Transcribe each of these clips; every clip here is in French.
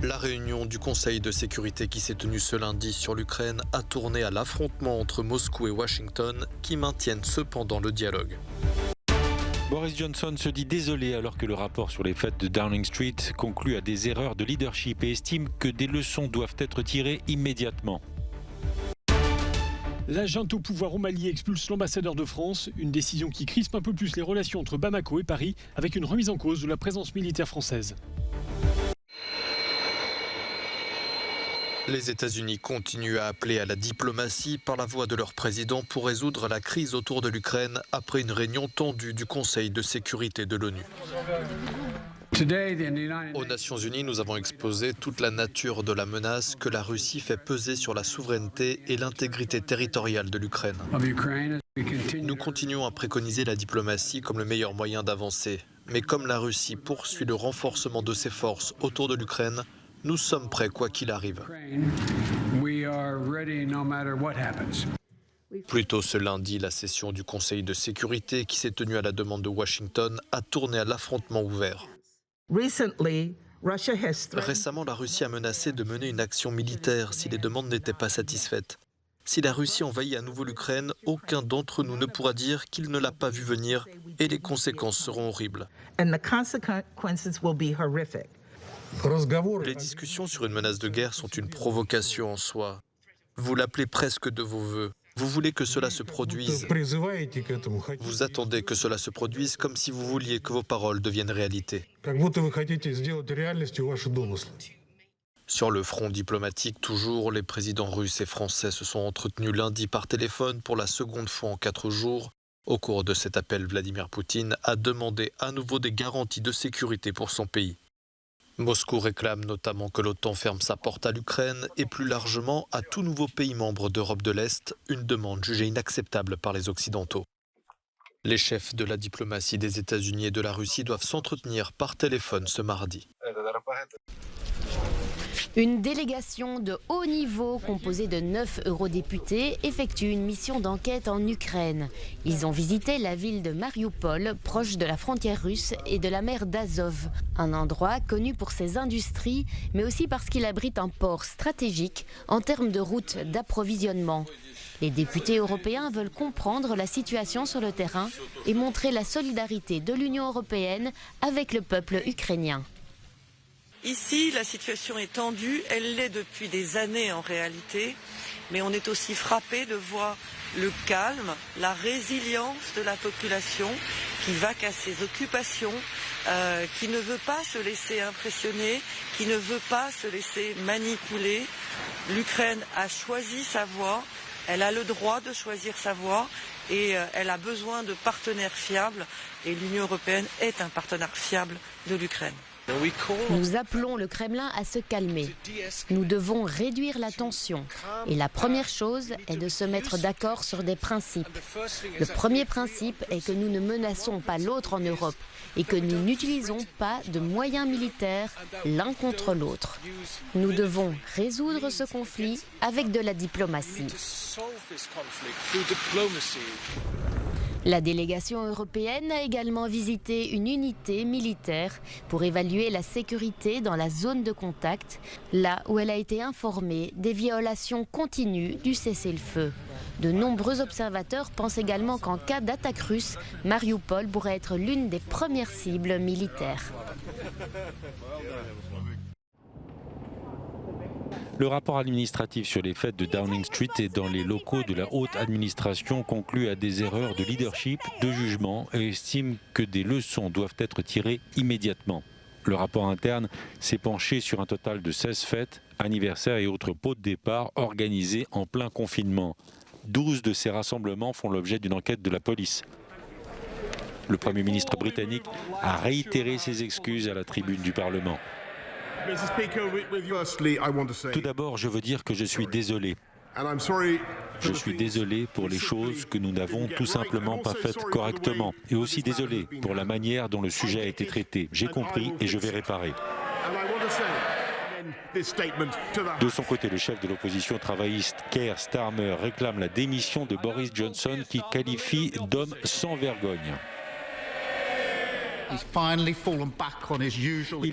La réunion du Conseil de sécurité qui s'est tenue ce lundi sur l'Ukraine a tourné à l'affrontement entre Moscou et Washington qui maintiennent cependant le dialogue. Boris Johnson se dit désolé alors que le rapport sur les fêtes de Downing Street conclut à des erreurs de leadership et estime que des leçons doivent être tirées immédiatement. La junte au pouvoir au Mali expulse l'ambassadeur de France, une décision qui crispe un peu plus les relations entre Bamako et Paris, avec une remise en cause de la présence militaire française. Les États-Unis continuent à appeler à la diplomatie par la voix de leur président pour résoudre la crise autour de l'Ukraine après une réunion tendue du Conseil de sécurité de l'ONU. Aux Nations Unies, nous avons exposé toute la nature de la menace que la Russie fait peser sur la souveraineté et l'intégrité territoriale de l'Ukraine. Nous continuons à préconiser la diplomatie comme le meilleur moyen d'avancer. Mais comme la Russie poursuit le renforcement de ses forces autour de l'Ukraine, nous sommes prêts quoi qu'il arrive. Plus tôt ce lundi, la session du Conseil de sécurité qui s'est tenue à la demande de Washington a tourné à l'affrontement ouvert. Récemment, la Russie a menacé de mener une action militaire si les demandes n'étaient pas satisfaites. Si la Russie envahit à nouveau l'Ukraine, aucun d'entre nous ne pourra dire qu'il ne l'a pas vu venir et les conséquences seront horribles. Les discussions sur une menace de guerre sont une provocation en soi. Vous l'appelez presque de vos vœux. Vous voulez que cela se produise. Vous attendez que cela se produise comme si vous vouliez que vos paroles deviennent réalité. Sur le front diplomatique, toujours, les présidents russes et français se sont entretenus lundi par téléphone pour la seconde fois en 4 jours. Au cours de cet appel, Vladimir Poutine a demandé à nouveau des garanties de sécurité pour son pays. Moscou réclame notamment que l'OTAN ferme sa porte à l'Ukraine et plus largement à tout nouveau pays membre d'Europe de l'Est, une demande jugée inacceptable par les Occidentaux. Les chefs de la diplomatie des États-Unis et de la Russie doivent s'entretenir par téléphone ce mardi. Une délégation de haut niveau composée de 9 eurodéputés effectue une mission d'enquête en Ukraine. Ils ont visité la ville de Marioupol, proche de la frontière russe et de la mer d'Azov. Un endroit connu pour ses industries, mais aussi parce qu'il abrite un port stratégique en termes de routes d'approvisionnement. Les députés européens veulent comprendre la situation sur le terrain et montrer la solidarité de l'Union européenne avec le peuple ukrainien. Ici, la situation est tendue, elle l'est depuis des années en réalité, mais on est aussi frappé de voir le calme, la résilience de la population qui va qu'à ses occupations, qui ne veut pas se laisser impressionner, qui ne veut pas se laisser manipuler. L'Ukraine a choisi sa voie, elle a le droit de choisir sa voie et elle a besoin de partenaires fiables et l'Union européenne est un partenaire fiable de l'Ukraine. Nous appelons le Kremlin à se calmer. Nous devons réduire la tension. Et la première chose est de se mettre d'accord sur des principes. Le premier principe est que nous ne menaçons pas l'autre en Europe et que nous n'utilisons pas de moyens militaires l'un contre l'autre. Nous devons résoudre ce conflit avec de la diplomatie. La délégation européenne a également visité une unité militaire pour évaluer la sécurité dans la zone de contact, là où elle a été informée des violations continues du cessez-le-feu. De nombreux observateurs pensent également qu'en cas d'attaque russe, Marioupol pourrait être l'une des premières cibles militaires. Le rapport administratif sur les fêtes de Downing Street et dans les locaux de la haute administration conclut à des erreurs de leadership, de jugement et estime que des leçons doivent être tirées immédiatement. Le rapport interne s'est penché sur un total de 16 fêtes, anniversaires et autres pots de départ organisés en plein confinement. 12 de ces rassemblements font l'objet d'une enquête de la police. Le Premier ministre britannique a réitéré ses excuses à la tribune du Parlement. Tout d'abord, je veux dire que je suis désolé. Je suis désolé pour les choses que nous n'avons tout simplement pas faites correctement. Et aussi désolé pour la manière dont le sujet a été traité. J'ai compris et je vais réparer. De son côté, le chef de l'opposition travailliste Keir Starmer réclame la démission de Boris Johnson qu'il qualifie d'homme sans vergogne. Il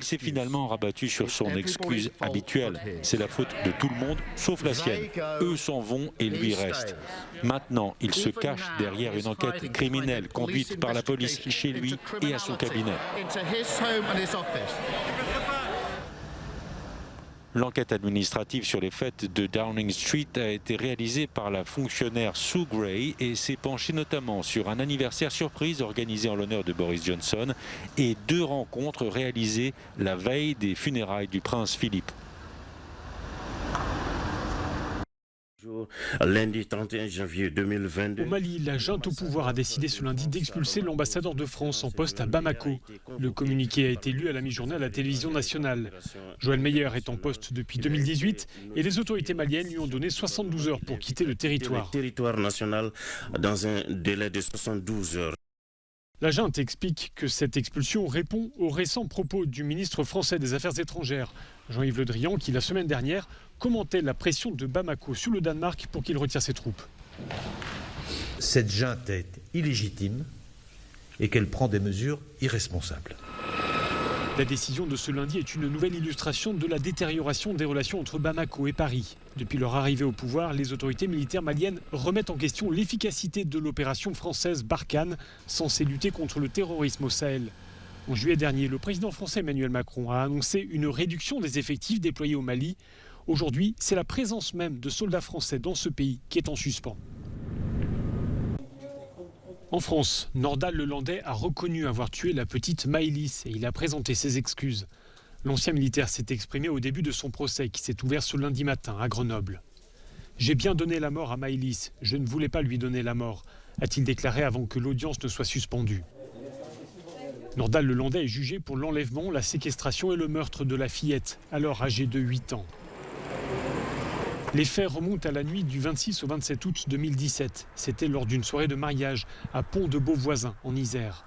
s'est finalement rabattu sur son excuse habituelle. C'est la faute de tout le monde, sauf la sienne. Eux s'en vont et lui reste. Maintenant, il se cache derrière une enquête criminelle conduite par la police chez lui et à son cabinet. L'enquête administrative sur les faits de Downing Street a été réalisée par la fonctionnaire Sue Gray et s'est penchée notamment sur un anniversaire surprise organisé en l'honneur de Boris Johnson et 2 rencontres réalisées la veille des funérailles du prince Philippe. Lundi 31 janvier 2022. Au Mali, la junte au pouvoir a décidé ce lundi d'expulser l'ambassadeur de France en poste à Bamako. Le communiqué a été lu à la mi-journée à la télévision nationale. Joël Meyer est en poste depuis 2018 et les autorités maliennes lui ont donné 72 heures pour quitter le territoire. Le territoire national dans un délai de 72 heures. La junte explique que cette expulsion répond aux récents propos du ministre français des Affaires étrangères, Jean-Yves Le Drian, qui la semaine dernière commentait la pression de Bamako sur le Danemark pour qu'il retire ses troupes. Cette junte est illégitime et qu'elle prend des mesures irresponsables. La décision de ce lundi est une nouvelle illustration de la détérioration des relations entre Bamako et Paris. Depuis leur arrivée au pouvoir, les autorités militaires maliennes remettent en question l'efficacité de l'opération française Barkhane, censée lutter contre le terrorisme au Sahel. En juillet dernier, le président français Emmanuel Macron a annoncé une réduction des effectifs déployés au Mali. Aujourd'hui, c'est la présence même de soldats français dans ce pays qui est en suspens. En France, Nordal Lelandais a reconnu avoir tué la petite Maëlys et il a présenté ses excuses. L'ancien militaire s'est exprimé au début de son procès qui s'est ouvert ce lundi matin à Grenoble. « J'ai bien donné la mort à Maëlys, je ne voulais pas lui donner la mort », a-t-il déclaré avant que l'audience ne soit suspendue. Nordal Lelandais est jugé pour l'enlèvement, la séquestration et le meurtre de la fillette, alors âgée de 8 ans. Les faits remontent à la nuit du 26 au 27 août 2017. C'était lors d'une soirée de mariage à Pont-de-Beauvoisin, en Isère.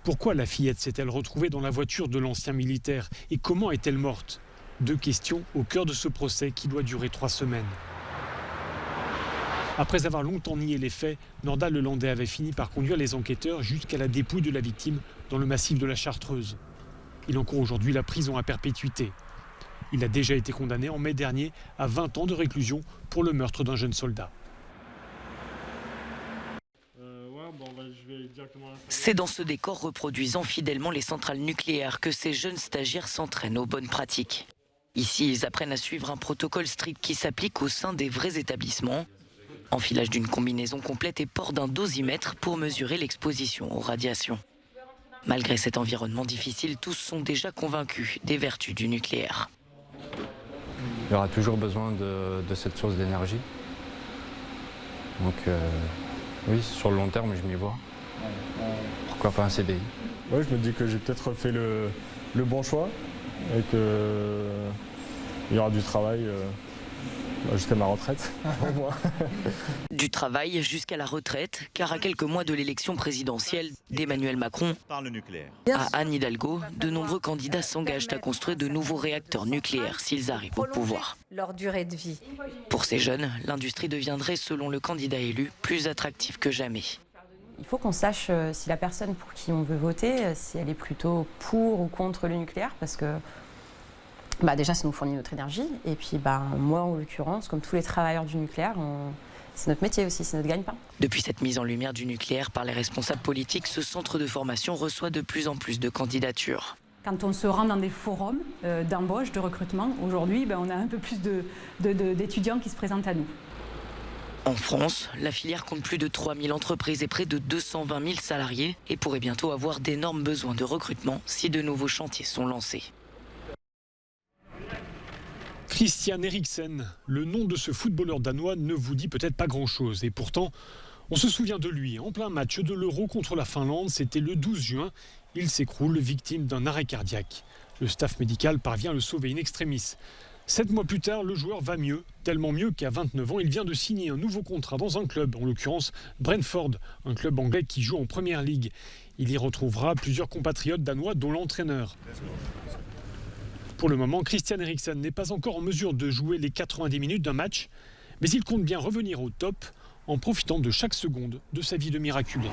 Pourquoi la fillette s'est-elle retrouvée dans la voiture de l'ancien militaire et comment est-elle morte? 2 questions au cœur de ce procès qui doit durer 3 semaines. Après avoir longtemps nié les faits, Nordal Lelandais avait fini par conduire les enquêteurs jusqu'à la dépouille de la victime dans le massif de la Chartreuse. Il encourt aujourd'hui la prison à perpétuité. Il a déjà été condamné en mai dernier à 20 ans de réclusion pour le meurtre d'un jeune soldat. C'est dans ce décor reproduisant fidèlement les centrales nucléaires que ces jeunes stagiaires s'entraînent aux bonnes pratiques. Ici, ils apprennent à suivre un protocole strict qui s'applique au sein des vrais établissements. Enfilage d'une combinaison complète et port d'un dosimètre pour mesurer l'exposition aux radiations. Malgré cet environnement difficile, tous sont déjà convaincus des vertus du nucléaire. Il y aura toujours besoin de cette source d'énergie. Donc oui, sur le long terme, je m'y vois. Pourquoi pas un CDI? Oui, je me dis que j'ai peut-être fait le bon choix et qu'il y aura du travail jusqu'à ma retraite, pour moi. Du travail jusqu'à la retraite, car à quelques mois de l'élection présidentielle d'Emmanuel Macron, à Anne Hidalgo, de nombreux candidats s'engagent à construire de nouveaux réacteurs nucléaires s'ils arrivent au pouvoir. Leur durée de vie. Pour ces jeunes, l'industrie deviendrait, selon le candidat élu, plus attractive que jamais. Il faut qu'on sache si la personne pour qui on veut voter, si elle est plutôt pour ou contre le nucléaire, parce que déjà, ça nous fournit notre énergie. Et puis, moi, en l'occurrence, comme tous les travailleurs du nucléaire, c'est notre métier aussi, c'est notre gagne-pain. Depuis cette mise en lumière du nucléaire par les responsables politiques, ce centre de formation reçoit de plus en plus de candidatures. Quand on se rend dans des forums d'embauche, de recrutement, aujourd'hui, on a un peu plus d'étudiants qui se présentent à nous. En France, la filière compte plus de 3000 entreprises et près de 220 000 salariés et pourrait bientôt avoir d'énormes besoins de recrutement si de nouveaux chantiers sont lancés. Christian Eriksen, le nom de ce footballeur danois ne vous dit peut-être pas grand-chose. Et pourtant, on se souvient de lui. En plein match de l'Euro contre la Finlande, c'était le 12 juin. Il s'écroule, victime d'un arrêt cardiaque. Le staff médical parvient à le sauver in extremis. 7 mois plus tard, le joueur va mieux. Tellement mieux qu'à 29 ans, il vient de signer un nouveau contrat dans un club, en l'occurrence Brentford, un club anglais qui joue en Première Ligue. Il y retrouvera plusieurs compatriotes danois, dont l'entraîneur. Pour le moment, Christian Eriksen n'est pas encore en mesure de jouer les 90 minutes d'un match, mais il compte bien revenir au top en profitant de chaque seconde de sa vie de miraculé.